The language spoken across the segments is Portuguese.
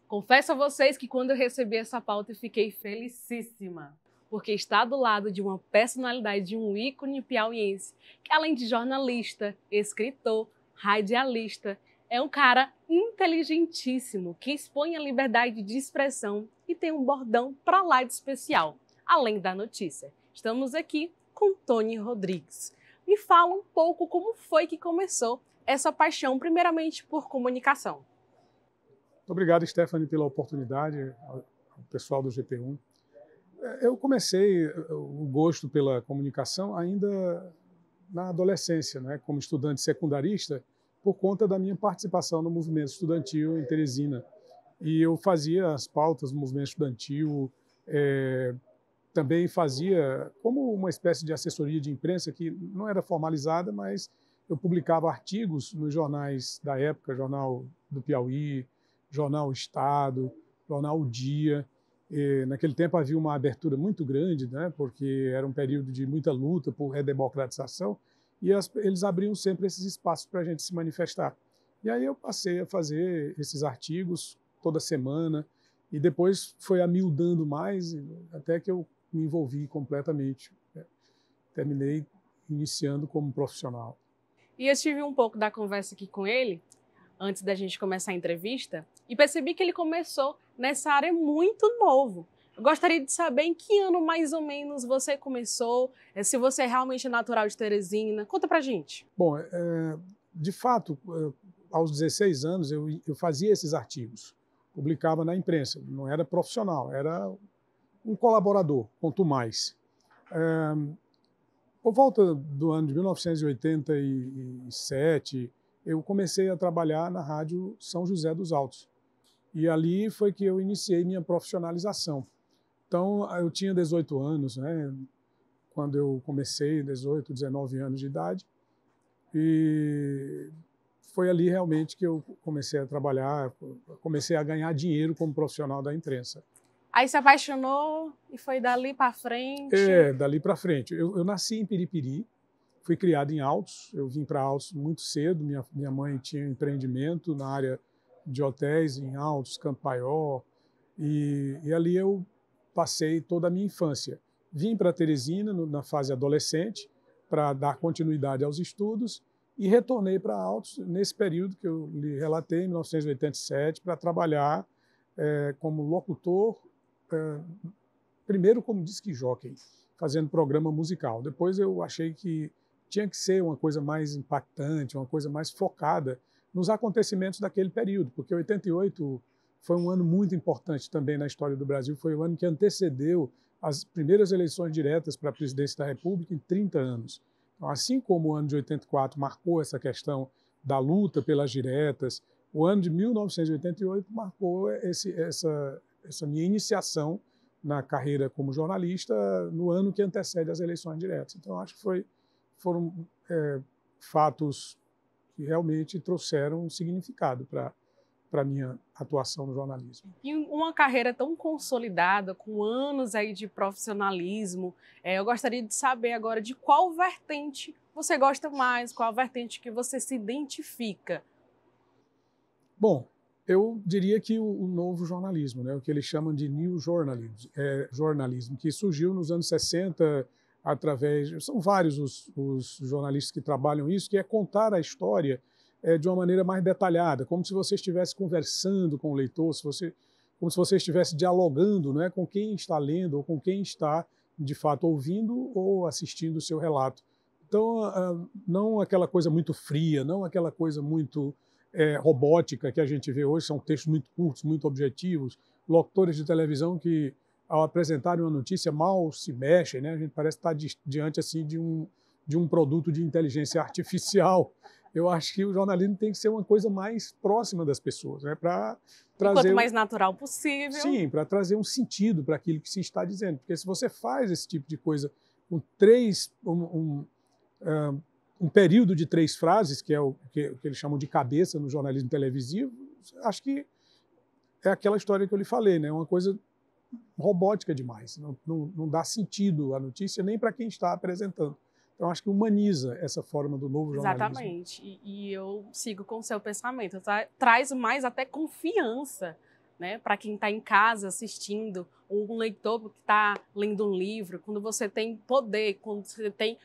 Confesso a vocês que quando eu recebi essa pauta eu fiquei felicíssima, porque está do lado de uma personalidade, de um ícone piauiense, que além de jornalista, escritor, radialista, é um cara inteligentíssimo, que expõe a liberdade de expressão e tem um bordão pra lá de especial, além da notícia. Estamos aqui com Tony Rodrigues. Me fala um pouco como foi que começou essa paixão, primeiramente por comunicação. Muito obrigado, Stephanie, pela oportunidade, ao pessoal do GP1. Eu comecei o gosto pela comunicação ainda na adolescência, né, como estudante secundarista, por conta da minha participação no movimento estudantil em Teresina. E eu fazia as pautas do movimento estudantil, também fazia como uma espécie de assessoria de imprensa que não era formalizada, mas eu publicava artigos nos jornais da época, Jornal do Piauí, Jornal Estado, Jornal O Dia. E, naquele tempo havia uma abertura muito grande, né, porque era um período de muita luta por redemocratização, e eles abriam sempre esses espaços para a gente se manifestar. E aí eu passei a fazer esses artigos toda semana, e depois foi amildando mais, até que eu me envolvi completamente. Terminei iniciando como profissional. E eu tive um pouco da conversa aqui com ele, antes da gente começar a entrevista, e percebi que ele começou nessa área muito novo. Eu gostaria de saber em que ano mais ou menos você começou, se você é realmente natural de Teresina. Conta pra gente. Bom, de fato, aos 16 anos eu fazia esses artigos, publicava na imprensa, não era profissional, era um colaborador, quanto mais. Por volta do ano de 1987, eu comecei a trabalhar na Rádio São José dos Altos. E ali foi que eu iniciei minha profissionalização. Então, eu tinha 18 anos, né, quando eu comecei, 18, 19 anos de idade. E foi ali realmente que eu comecei a trabalhar, comecei a ganhar dinheiro como profissional da imprensa. Aí se apaixonou e foi dali para frente? Dali para frente. Eu nasci em Piripiri, fui criado em Altos, eu vim para Altos muito cedo, minha mãe tinha um empreendimento na área de hotéis em Altos, Campo Maior, e ali eu passei toda a minha infância. Vim para Teresina na fase adolescente para dar continuidade aos estudos e retornei para Altos nesse período que eu lhe relatei, em 1987, para trabalhar como locutor, primeiro como disc jockey, fazendo programa musical. Depois eu achei que tinha que ser uma coisa mais impactante, uma coisa mais focada nos acontecimentos daquele período, porque 88 foi um ano muito importante também na história do Brasil, foi o ano que antecedeu as primeiras eleições diretas para a presidência da República em 30 anos. Então, assim como o ano de 84 marcou essa questão da luta pelas diretas, o ano de 1988 marcou essa minha iniciação na carreira como jornalista no ano que antecede as eleições diretas. Então, acho que foram fatos que realmente trouxeram um significado para a minha atuação no jornalismo. E uma carreira tão consolidada, com anos aí de profissionalismo, eu gostaria de saber agora de qual vertente você gosta mais, qual a vertente que você se identifica. Bom, eu diria que o novo jornalismo, né, o que eles chamam de new jornalismo, que surgiu nos anos 60 através... São vários os jornalistas que trabalham isso, que é contar a história de uma maneira mais detalhada, como se você estivesse conversando com o leitor, como se você estivesse dialogando, né, com quem está lendo ou com quem está, de fato, ouvindo ou assistindo o seu relato. Então, não aquela coisa muito fria, não aquela coisa muito robótica que a gente vê hoje, são textos muito curtos, muito objetivos, locutores de televisão que, ao apresentarem uma notícia, mal se mexem, né? A gente parece estar diante assim, de um produto de inteligência artificial. Eu acho que o jornalismo tem que ser uma coisa mais próxima das pessoas, né? Para trazer quanto mais natural possível. Sim, para trazer um sentido para aquilo que se está dizendo. Porque se você faz esse tipo de coisa com um período de 3 frases, que é o que eles chamam de cabeça no jornalismo televisivo, acho que é aquela história que eu lhe falei, né? Uma coisa robótica demais. Não dá sentido a notícia nem para quem está apresentando. Então, acho que humaniza essa forma do novo jornalismo. Exatamente. E eu sigo com o seu pensamento. Traz mais até confiança né? Para quem está em casa assistindo, ou um leitor que está lendo um livro, quando você tem poder, quando você tem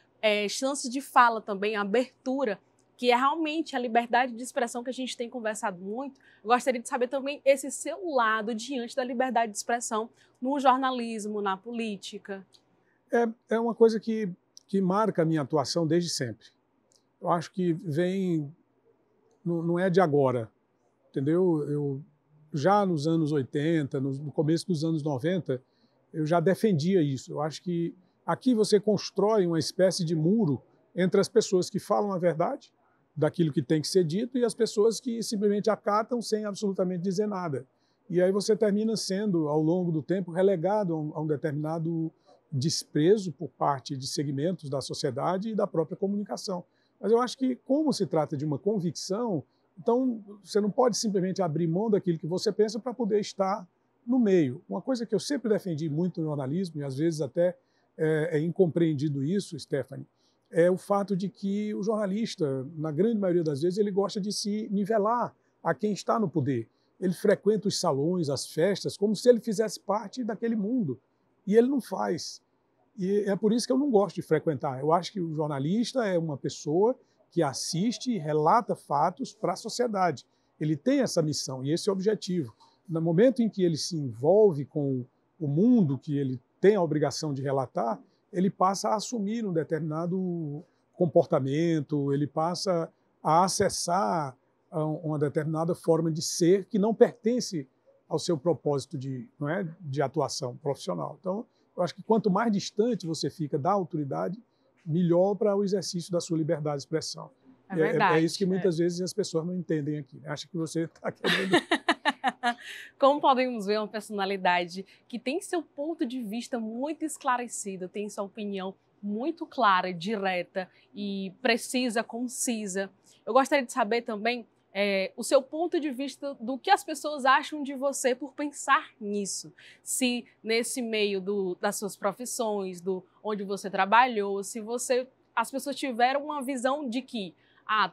chance de fala também, abertura, que é realmente a liberdade de expressão que a gente tem conversado muito. Eu gostaria de saber também esse seu lado diante da liberdade de expressão no jornalismo, na política. É uma coisa que marca a minha atuação desde sempre. Eu acho que não é de agora, entendeu? Eu já nos anos 80, no começo dos anos 90, eu já defendia isso. Eu acho que aqui você constrói uma espécie de muro entre as pessoas que falam a verdade daquilo que tem que ser dito e as pessoas que simplesmente acatam sem absolutamente dizer nada. E aí você termina sendo, ao longo do tempo, relegado a um determinado desprezo por parte de segmentos da sociedade e da própria comunicação. Mas eu acho que, como se trata de uma convicção, então você não pode simplesmente abrir mão daquilo que você pensa para poder estar no meio. Uma coisa que eu sempre defendi muito no jornalismo, e às vezes até é incompreendido isso, Stephanie, é o fato de que o jornalista, na grande maioria das vezes, ele gosta de se nivelar a quem está no poder. Ele frequenta os salões, as festas, como se ele fizesse parte daquele mundo. E ele não faz. E é por isso que eu não gosto de frequentar. Eu acho que o jornalista é uma pessoa que assiste e relata fatos para a sociedade. Ele tem essa missão e esse objetivo. No momento em que ele se envolve com o mundo que ele tem a obrigação de relatar, ele passa a assumir um determinado comportamento, ele passa a acessar uma determinada forma de ser que não pertence ao seu propósito de atuação profissional. Então, eu acho que quanto mais distante você fica da autoridade, melhor para o exercício da sua liberdade de expressão. É verdade. É isso que muitas vezes as pessoas não entendem aqui. Acha que você está querendo... Como podemos ver, uma personalidade que tem seu ponto de vista muito esclarecido, tem sua opinião muito clara, direta e precisa, concisa. Eu gostaria de saber também o seu ponto de vista do que as pessoas acham de você por pensar nisso. Se nesse meio das suas profissões, onde você trabalhou, se as pessoas tiveram uma visão de que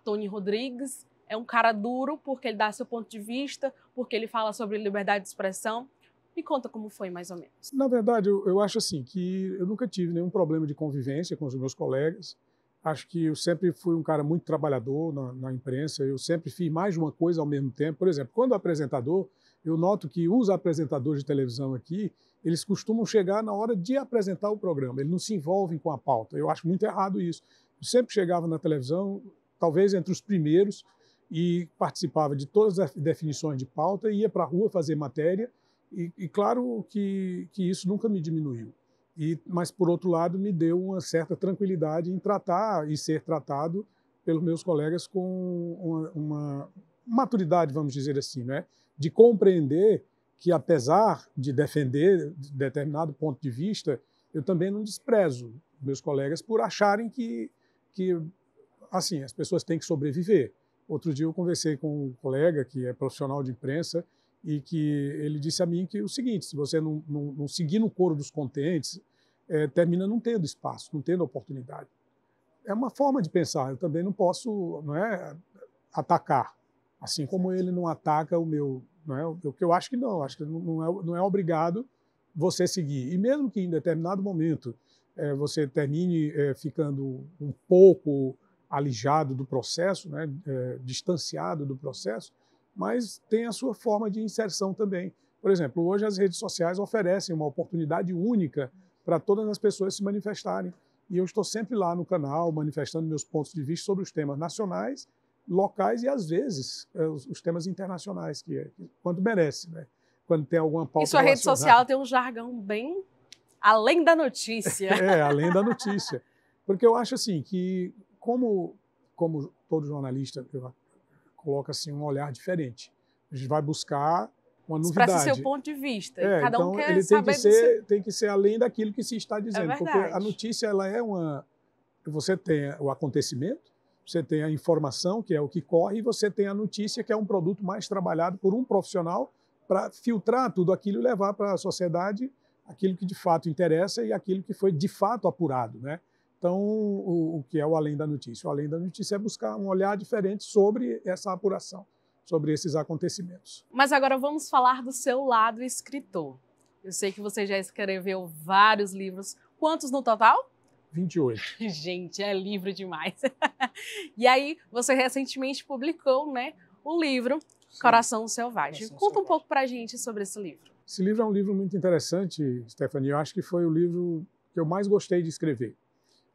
Tony Rodrigues é um cara duro porque ele dá seu ponto de vista, porque ele fala sobre liberdade de expressão. Me conta como foi, mais ou menos. Na verdade, eu acho assim, que eu nunca tive nenhum problema de convivência com os meus colegas. Acho que eu sempre fui um cara muito trabalhador na imprensa, eu sempre fiz mais de uma coisa ao mesmo tempo. Por exemplo, quando apresentador, eu noto que os apresentadores de televisão aqui, eles costumam chegar na hora de apresentar o programa, eles não se envolvem com a pauta. Eu acho muito errado isso. Eu sempre chegava na televisão, talvez entre os primeiros, e participava de todas as definições de pauta, ia para a rua fazer matéria, e claro que isso nunca me diminuiu. Mas, por outro lado, me deu uma certa tranquilidade em tratar e ser tratado pelos meus colegas com uma maturidade, vamos dizer assim, né? De compreender que, apesar de defender determinado ponto de vista, eu também não desprezo meus colegas por acharem que assim, as pessoas têm que sobreviver. Outro dia eu conversei com um colega que é profissional de imprensa e que ele disse a mim que o seguinte: se você não seguir no coro dos contentes, termina não tendo espaço, não tendo oportunidade. É uma forma de pensar. Eu também não posso, atacar, assim como ele não ataca o meu, o que eu acho que não. Acho que não é obrigado você seguir. E mesmo que em determinado momento você termine ficando um pouco alijado do processo, distanciado do processo, mas tem a sua forma de inserção também. Por exemplo, hoje as redes sociais oferecem uma oportunidade única para todas as pessoas se manifestarem. E eu estou sempre lá no canal, manifestando meus pontos de vista sobre os temas nacionais, locais e, às vezes, os temas internacionais, quando merece, né? Quando tem alguma pauta. E sua rede social tem um jargão bem além da notícia. Além da notícia. Porque eu acho assim que, como todo jornalista, coloca assim, um olhar diferente. A gente vai buscar uma novidade. Expressa seu ponto de vista. Cada então um quer ele saber tem que ser além daquilo que se está dizendo. Porque verdade. a notícia, ela é você tem o acontecimento, você tem a informação, que é o que corre, e você tem a notícia, que é um produto mais trabalhado por um profissional para filtrar tudo aquilo e levar para a sociedade aquilo que de fato interessa e aquilo que foi de fato apurado, né? Então, o que é o além da notícia? O além da notícia é buscar um olhar diferente sobre essa apuração, sobre esses acontecimentos. Mas agora vamos falar do seu lado escritor. Eu sei que você já escreveu vários livros. Quantos no total? 28. Gente, é livro demais. E aí, você recentemente publicou, né, o livro Coração Selvagem. Conta um pouco pra gente sobre esse livro. Esse livro é um livro muito interessante, Stephanie. Eu acho que foi o livro que eu mais gostei de escrever.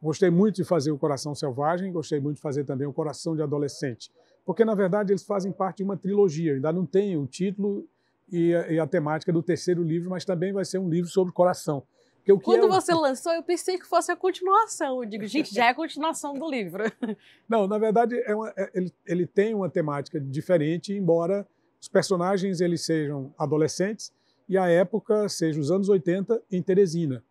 Gostei muito de fazer o Coração Selvagem, gostei muito de fazer também o Coração de Adolescente, porque, na verdade, eles fazem parte de uma trilogia. Eu ainda não tenho o título e a temática do terceiro livro, mas também vai ser um livro sobre coração. Quando você lançou, eu pensei que fosse a continuação. Eu digo, gente, já é a continuação do livro. Não, na verdade, ele tem uma temática diferente, embora os personagens eles sejam adolescentes e a época seja os anos 80 em Teresina.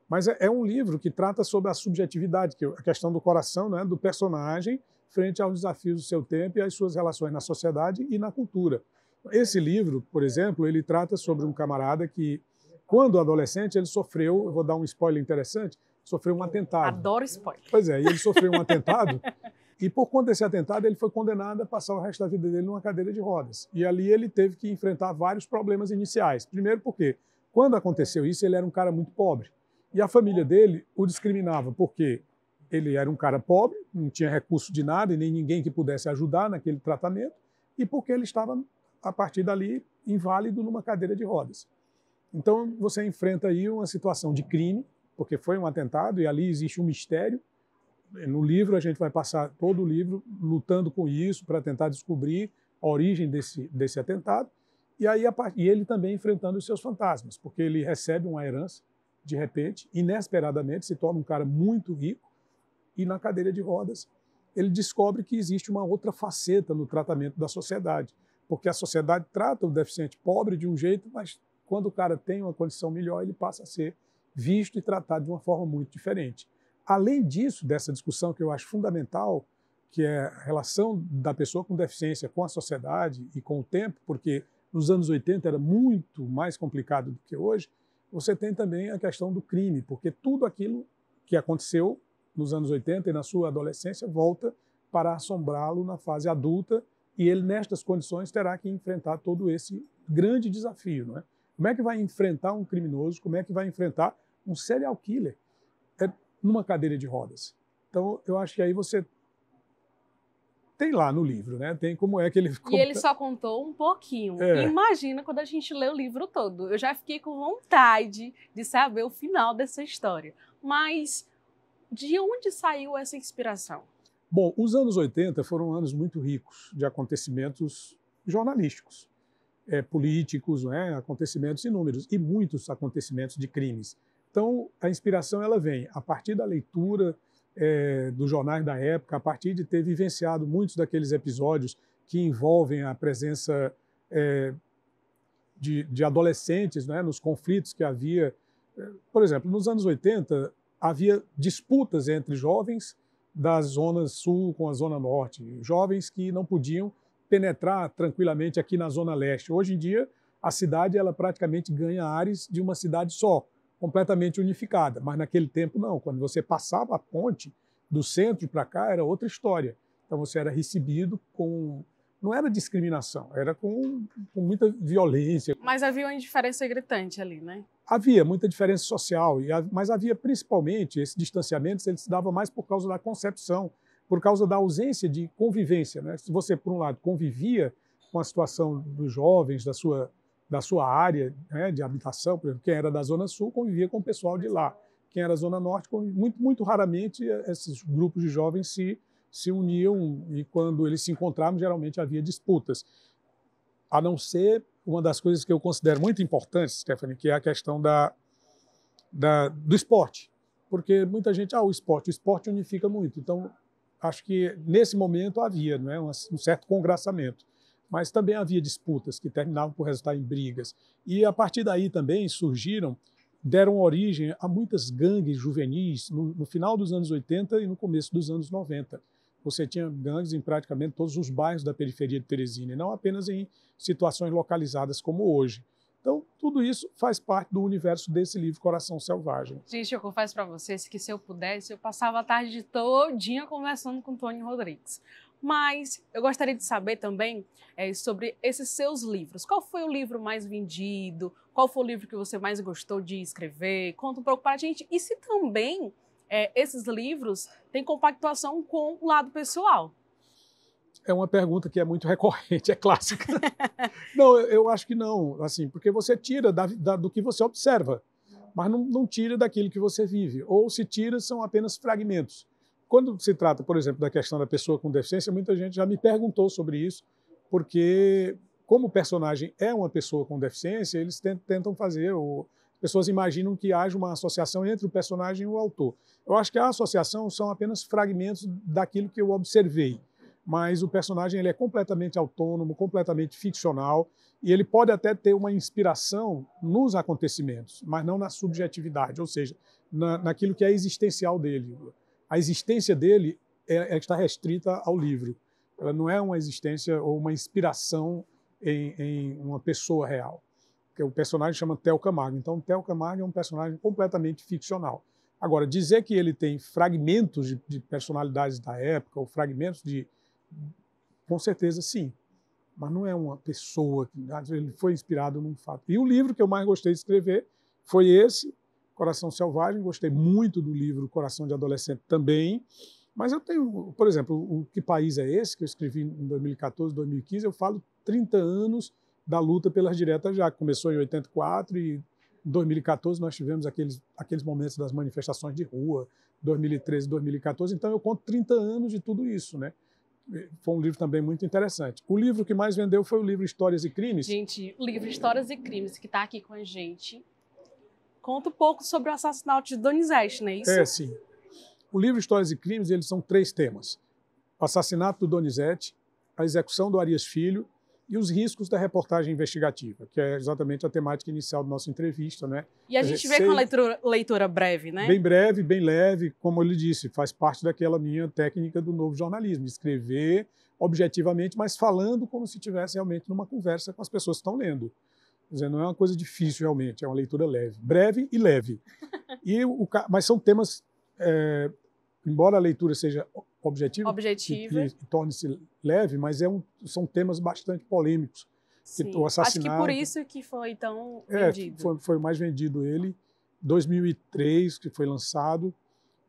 Mas é um livro que trata sobre a subjetividade, que é a questão do coração, né, do personagem frente aos desafios do seu tempo e às suas relações na sociedade e na cultura. Esse livro, por exemplo, ele trata sobre um camarada que, quando adolescente, ele sofreu, eu vou dar um spoiler interessante, sofreu um atentado. Adoro spoiler. Pois é, e ele sofreu um atentado e, por conta desse atentado, ele foi condenado a passar o resto da vida dele numa cadeira de rodas. E ali ele teve que enfrentar vários problemas iniciais. Primeiro porque, quando aconteceu isso, ele era um cara muito pobre. E a família dele o discriminava porque ele era um cara pobre, não tinha recurso de nada e nem ninguém que pudesse ajudar naquele tratamento, e porque ele estava, a partir dali, inválido numa cadeira de rodas. Então, você enfrenta aí uma situação de crime, porque foi um atentado e ali existe um mistério. No livro, a gente vai passar todo o livro lutando com isso para tentar descobrir a origem desse atentado. E ele também enfrentando os seus fantasmas, porque ele recebe uma herança, de repente, inesperadamente, se torna um cara muito rico e na cadeira de rodas ele descobre que existe uma outra faceta no tratamento da sociedade, porque a sociedade trata o deficiente pobre de um jeito, mas quando o cara tem uma condição melhor, ele passa a ser visto e tratado de uma forma muito diferente. Além disso, dessa discussão que eu acho fundamental, que é a relação da pessoa com deficiência com a sociedade e com o tempo, porque nos anos 80 era muito mais complicado do que hoje, você tem também a questão do crime, porque tudo aquilo que aconteceu nos anos 80 e na sua adolescência volta para assombrá-lo na fase adulta e ele, nestas condições, terá que enfrentar todo esse grande desafio, não é? Como é que vai enfrentar um criminoso? Como é que vai enfrentar um serial killer numa cadeira de rodas? Então, eu acho que aí você tem lá no livro, né? Tem como é que ele... E ele só contou um pouquinho. Imagina quando a gente lê o livro todo. Eu já fiquei com vontade de saber o final dessa história. Mas de onde saiu essa inspiração? Bom, os anos 80 foram anos muito ricos de acontecimentos jornalísticos, políticos, né? Acontecimentos inúmeros e muitos acontecimentos de crimes. Então, a inspiração ela vem a partir da leitura dos jornais da época, a partir de ter vivenciado muitos daqueles episódios que envolvem a presença de adolescentes, né, nos conflitos que havia. Por exemplo, nos anos 80, havia disputas entre jovens da zona sul com a zona norte, jovens que não podiam penetrar tranquilamente aqui na zona leste. Hoje em dia, a cidade ela praticamente ganha ares de uma cidade só, completamente unificada, mas naquele tempo não. Quando você passava a ponte do centro para cá, era outra história. Então você era recebido com... Não era discriminação, era com muita violência. Mas havia uma diferença gritante ali, né? Havia muita diferença social, mas havia principalmente esse distanciamento, ele se dava mais por causa da concepção, por causa da ausência de convivência, né? Se você, por um lado, convivia com a situação dos jovens, da sua área, né, de habitação, por exemplo, quem era da Zona Sul convivia com o pessoal de lá. Quem era da Zona Norte, muito raramente esses grupos de jovens se uniam e quando eles se encontravam, geralmente havia disputas. A não ser uma das coisas que eu considero muito importantes, Stephanie, que é a questão do esporte. Porque muita gente, o esporte unifica muito. Então, acho que nesse momento havia, não é, um certo congraçamento. Mas também havia disputas que terminavam por resultar em brigas. E a partir daí também deram origem a muitas gangues juvenis no final dos anos 80 e no começo dos anos 90. Você tinha gangues em praticamente todos os bairros da periferia de Teresina, e não apenas em situações localizadas como hoje. Então, tudo isso faz parte do universo desse livro Coração Selvagem. Gente, eu confesso para vocês que se eu pudesse, eu passava a tarde todinha conversando com o Tony Rodrigues. Mas eu gostaria de saber também sobre esses seus livros. Qual foi o livro mais vendido? Qual foi o livro que você mais gostou de escrever? Conta um pouco para a gente. E se também esses livros têm compactuação com o lado pessoal? É uma pergunta que é muito recorrente, é clássica. Não, eu acho que não, assim, porque você tira do que você observa, mas não tira daquilo que você vive. Ou se tira, são apenas fragmentos. Quando se trata, por exemplo, da questão da pessoa com deficiência, muita gente já me perguntou sobre isso, porque como o personagem é uma pessoa com deficiência, eles tentam fazer, pessoas imaginam que haja uma associação entre o personagem e o autor. Eu acho que a associação são apenas fragmentos daquilo que eu observei, mas o personagem ele é completamente autônomo, completamente ficcional, e ele pode até ter uma inspiração nos acontecimentos, mas não na subjetividade, ou seja, naquilo que é existencial dele. A existência dele está restrita ao livro. Ela não é uma existência ou uma inspiração em uma pessoa real. Porque o personagem chama Theo Camargo. Então, Theo Camargo é um personagem completamente ficcional. Agora, dizer que ele tem fragmentos de personalidades da época, ou fragmentos de... Com certeza, sim. Mas não é uma pessoa. Ele foi inspirado num fato. E o livro que eu mais gostei de escrever foi esse, Coração Selvagem. Gostei muito do livro Coração de Adolescente também. Mas eu tenho, por exemplo, o Que País é Esse? Que eu escrevi em 2014, 2015. Eu falo 30 anos da luta pelas diretas já, que começou em 84 e em 2014 nós tivemos aqueles momentos das manifestações de rua, 2013, 2014. Então eu conto 30 anos de tudo isso, né? Foi um livro também muito interessante. O livro que mais vendeu foi o livro Histórias e Crimes. Gente, o livro Histórias e Crimes, que está aqui com a gente, conta um pouco sobre o assassinato de Donizete, não é isso? É, sim. O livro Histórias e Crimes, eles são 3 temas. O assassinato do Donizete, a execução do Arias Filho e os riscos da reportagem investigativa, que é exatamente a temática inicial da nossa entrevista, né? E a gente vê com a leitura breve, né? Bem breve, bem leve, como ele disse, faz parte daquela minha técnica do novo jornalismo, escrever objetivamente, mas falando como se estivesse realmente numa conversa com as pessoas que estão lendo. Quer dizer, não é uma coisa difícil realmente, é uma leitura leve, breve e leve. Mas são temas, embora a leitura seja objetiva. E torne-se leve, mas são temas bastante polêmicos. Sim. O assassinato, acho que por isso que foi tão vendido. Foi o mais vendido ele. 2003, que foi lançado.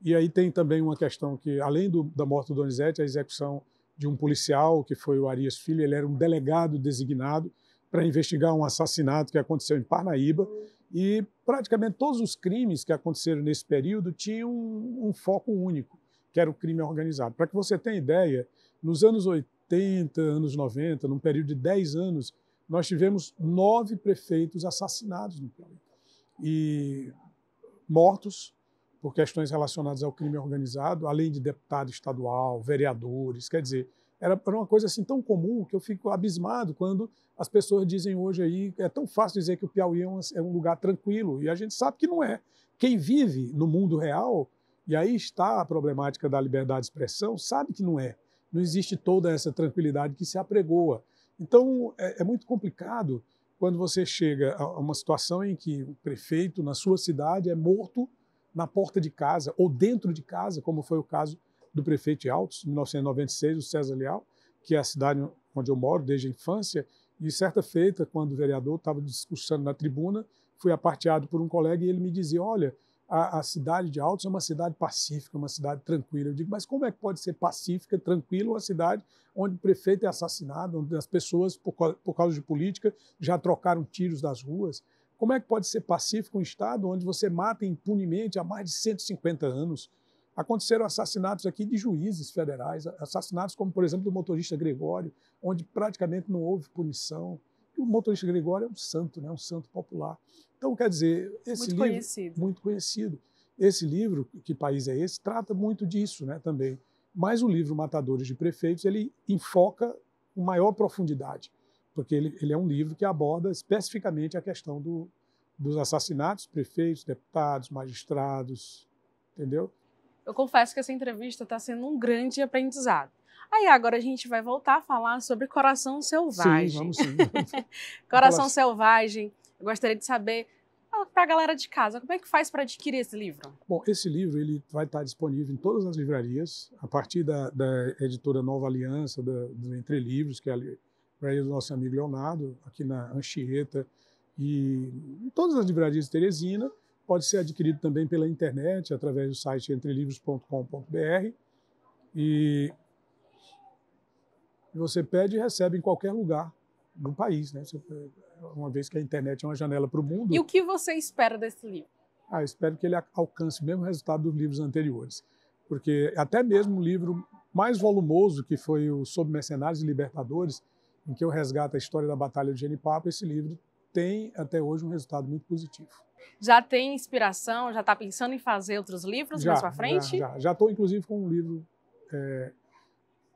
E aí tem também uma questão que, além da morte do Donizete, a execução de um policial, que foi o Arias Filho. Ele era um delegado designado para investigar um assassinato que aconteceu em Parnaíba. E praticamente todos os crimes que aconteceram nesse período tinham um foco único, que era o crime organizado. Para que você tenha ideia, nos anos 80, anos 90, num período de 10 anos, nós tivemos 9 prefeitos assassinados no Piauí. E mortos por questões relacionadas ao crime organizado, além de deputado estadual, vereadores. Quer dizer, era uma coisa assim tão comum que eu fico abismado quando as pessoas dizem hoje aí, é tão fácil dizer que o Piauí é um lugar tranquilo, e a gente sabe que não é. Quem vive no mundo real, e aí está a problemática da liberdade de expressão, sabe que não é. Não existe toda essa tranquilidade que se apregoa. Então, é muito complicado quando você chega a uma situação em que o prefeito, na sua cidade, é morto na porta de casa ou dentro de casa, como foi o caso do prefeito de Altos, em 1996, o César Leal, que é a cidade onde eu moro desde a infância. E certa feita, quando o vereador estava discursando na tribuna, fui aparteado por um colega e ele me dizia, olha, a cidade de Altos é uma cidade pacífica, uma cidade tranquila. Eu digo, mas como é que pode ser pacífica, tranquila, uma cidade onde o prefeito é assassinado, onde as pessoas, por causa de política, já trocaram tiros das ruas? Como é que pode ser pacífico um estado onde você mata impunemente há mais de 150 anos? Aconteceram assassinatos aqui de juízes federais, assassinatos como, por exemplo, do motorista Gregório, onde praticamente não houve punição. O motorista Gregório é um santo, né? Um santo popular. Então, quer dizer, esse livro... Muito conhecido. Esse livro, Que País é Esse?, trata muito disso, né, também. Mas o livro Matadores de Prefeitos, ele enfoca com maior profundidade, porque ele é um livro que aborda especificamente a questão dos assassinatos, prefeitos, deputados, magistrados, entendeu? Eu confesso que essa entrevista está sendo um grande aprendizado. Aí agora a gente vai voltar a falar sobre Coração Selvagem. Sim, vamos sim. Coração Selvagem, eu gostaria de saber para a galera de casa, como é que faz para adquirir esse livro? Bom, esse livro ele vai estar disponível em todas as livrarias, a partir da editora Nova Aliança, do Entre Livros, que é a livraria do nosso amigo Leonardo, aqui na Anchieta, e em todas as livrarias de Teresina. Pode ser adquirido também pela internet, através do site entrelivros.com.br, e você pede e recebe em qualquer lugar do país, né? Uma vez que a internet é uma janela para o mundo. E o que você espera desse livro? Eu espero que ele alcance o mesmo resultado dos livros anteriores, porque até mesmo o livro mais volumoso, que foi o Sobre Mercenários e Libertadores, em que eu resgato a história da Batalha de Genipapo, esse livro tem até hoje um resultado muito positivo. Já tem inspiração? Já está pensando em fazer outros livros mais para frente? Já estou, inclusive, com um livro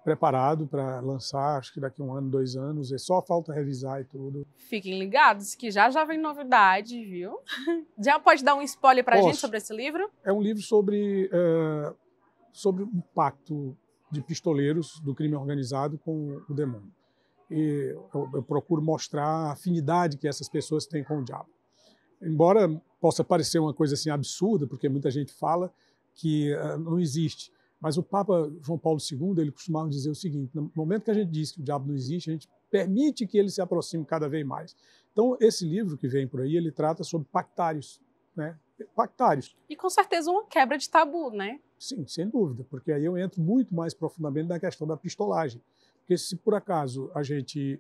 preparado para lançar, acho que daqui a 1 ano, 2 anos, só falta revisar e tudo. Fiquem ligados que já vem novidade, viu? Já pode dar um spoiler para a gente sobre esse livro? É um livro sobre um pacto de pistoleiros do crime organizado com o demônio. E eu procuro mostrar a afinidade que essas pessoas têm com o diabo. Embora possa parecer uma coisa assim absurda, porque muita gente fala que não existe, mas o Papa João Paulo II, ele costumava dizer o seguinte: no momento que a gente diz que o diabo não existe, a gente permite que ele se aproxime cada vez mais. Então, esse livro que vem por aí, ele trata sobre pactários, né? Pactários. E com certeza uma quebra de tabu, né? Sim, sem dúvida, porque aí eu entro muito mais profundamente na questão da pistolagem. Porque se por acaso a gente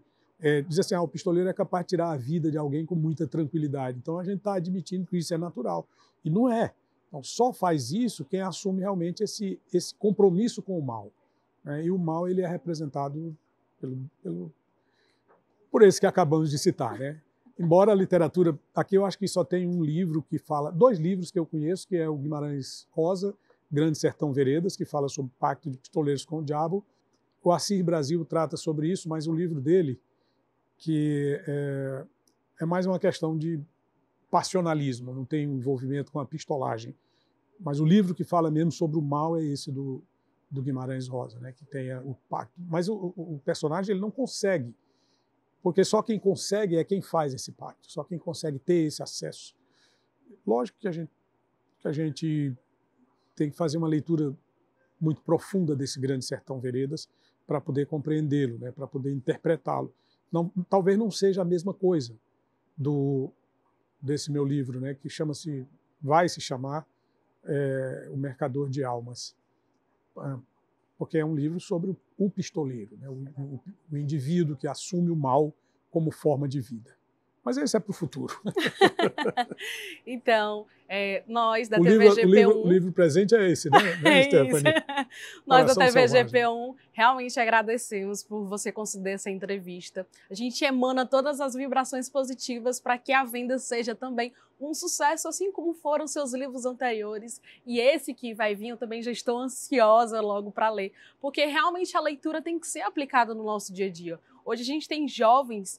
diz assim, o pistoleiro é capaz de tirar a vida de alguém com muita tranquilidade, então a gente está admitindo que isso é natural. E não é. Então só faz isso quem assume realmente esse compromisso com o mal, né? E o mal ele é representado por esse que acabamos de citar, né? Embora a literatura, aqui eu acho que só tem um livro que fala, 2 livros que eu conheço, que é o Guimarães Rosa, Grande Sertão Veredas, que fala sobre o pacto de pistoleiros com o diabo. O Assir Brasil trata sobre isso, mas o livro dele, que é mais uma questão de passionalismo, não tem envolvimento com a pistolagem. Mas o livro que fala mesmo sobre o mal é esse do Guimarães Rosa, né, que tem o pacto. Mas o personagem ele não consegue, porque só quem consegue é quem faz esse pacto, só quem consegue ter esse acesso. Lógico que a gente tem que fazer uma leitura muito profunda desse Grande Sertão Veredas para poder compreendê-lo, né, para poder interpretá-lo. Talvez não seja a mesma coisa desse meu livro, né, que vai se chamar O Mercador de Almas, porque é um livro sobre o pistoleiro, né, o indivíduo que assume o mal como forma de vida. Mas isso é para o futuro. Então, nós da TVGP1... O livro presente é esse, né, Stephanie? Nós da TVGP1 realmente agradecemos por você conceder essa entrevista. A gente emana todas as vibrações positivas para que a venda seja também um sucesso, assim como foram seus livros anteriores. E esse que vai vir, eu também já estou ansiosa logo para ler, porque realmente a leitura tem que ser aplicada no nosso dia a dia. Hoje a gente tem jovens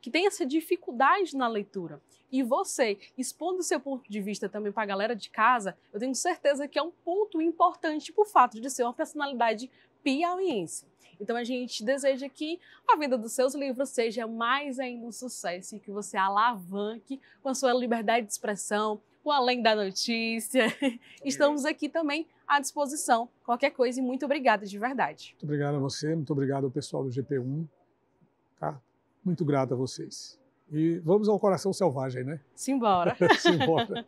que tem essa dificuldade na leitura. E você, expondo o seu ponto de vista também para a galera de casa, eu tenho certeza que é um ponto importante por fato de ser uma personalidade piauiense. Então a gente deseja que a venda dos seus livros seja mais ainda um sucesso e que você alavanque com a sua liberdade de expressão, o Além da Notícia. Estamos aqui também à disposição. Qualquer coisa e muito obrigada de verdade. Muito obrigado a você, muito obrigado ao pessoal do GP1. Tá? Muito grato a vocês. E vamos ao coração selvagem, né? Simbora. Simbora.